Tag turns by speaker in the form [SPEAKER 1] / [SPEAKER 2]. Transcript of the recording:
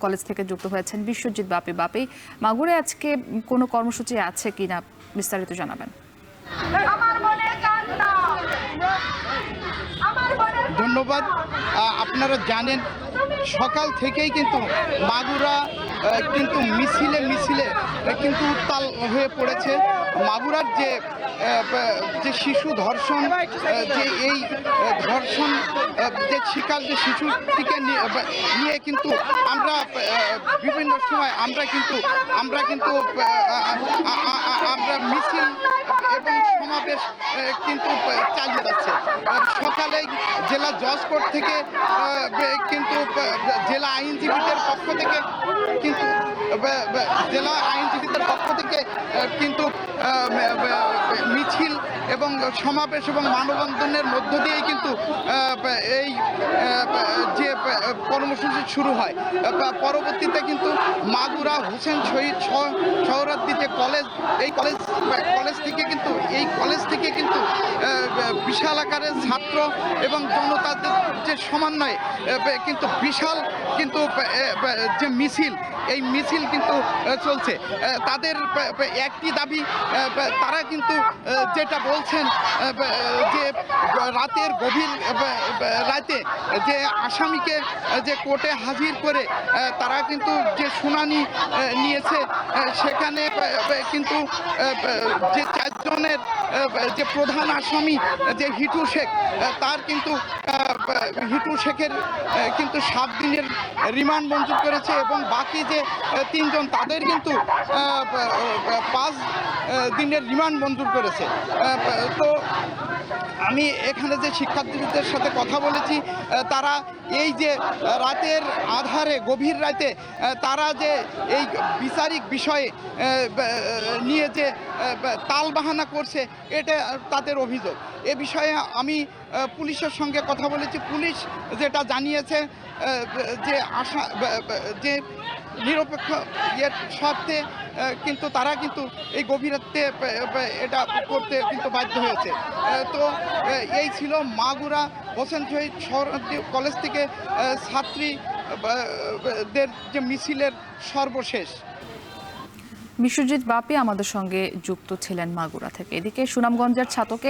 [SPEAKER 1] College থেকে যুক্ত হয়েছেন বিশ্বজিৎ বাপি। মাগুরায় আজকে কোনো কর্মসূচি আছে কিনা বিস্তারিত জানাবেন।
[SPEAKER 2] ধন্যবাদ। আপনারা জানেন সকাল থেকেই কিন্তু মাগুরা কিন্তু মিছিলে কিন্তু উত্তাল হয়ে পড়েছে। মাগুরার যে শিশু ধর্ষণ, যে এই ধর্ষণ যে শিকার যে শিশুটিকে নিয়ে কিন্তু আমরা বিভিন্ন সময় আমরা মিছিল এবং সমাবেশ কিন্তু চালিয়ে যাচ্ছে। সকালে জেলা জজ কোর্ট থেকে কিন্তু জেলা আইনজীবীদের পক্ষ থেকে কিন্তু মিছিল এবং সমাবেশ এবং মানববন্ধনের মধ্য দিয়েই কিন্তু এই যে কর্মসূচি শুরু হয়। পরবর্তীতে কিন্তু মাগুরা হোসেন শহীদ সোহরাওয়ার্দী যে কলেজ, এই কলেজ থেকে কিন্তু বিশাল আকারের ছাত্র এবং জনতাদের যে সমন্বয়ে কিন্তু বিশাল কিন্তু যে মিছিল, এই মিছিল কিন্তু চলছে। তাদের একটি দাবি, তারা কিন্তু যেটা বলছেন যে রাতের গভীর রাতে যে আসামিকে যে কোর্টে হাজির করে তারা কিন্তু যে শুনানি নিয়েছে, সেখানে কিন্তু যে চারজনের যে প্রধান আসামি যে হিটু শেখ, তার কিন্তু হিটু শেখের কিন্তু 7 দিনের রিমান্ড মঞ্জুর করেছে এবং বাকি যে 3 জন তাদের কিন্তু 5 দিনের রিমান্ড মঞ্জুর করেছে। তো আমি এখানে যে শিক্ষার্থীদের সাথে কথা বলেছি, তারা এই যে রাতের আধারে গভীর রাতে তারা যে এই বিচারিক বিষয়ে নিয়ে যে তালবাহানা করছে, এটা তাদের অভিযোগ। এ বিষয়ে আমি পুলিশের সঙ্গে কথা বলেছি। পুলিশ যেটা জানিয়েছে যে নিরপেক্ষ স্বার্থে কিন্তু তারা কিন্তু এই গভীর রাতে এটা করতে কিন্তু বাধ্য হয়েছে। তো এই ছিল মাগুরা হোসেন শহীদ সোহরাওয়ার্দী কলেজ থেকে ছাত্রীদের যে মিছিলের সর্বশেষ।
[SPEAKER 1] বিশ্বজিৎ বাপি আমাদের সঙ্গে যুক্ত ছিলেন মাগুরা থেকে। এদিকে সুনামগঞ্জের ছাতকে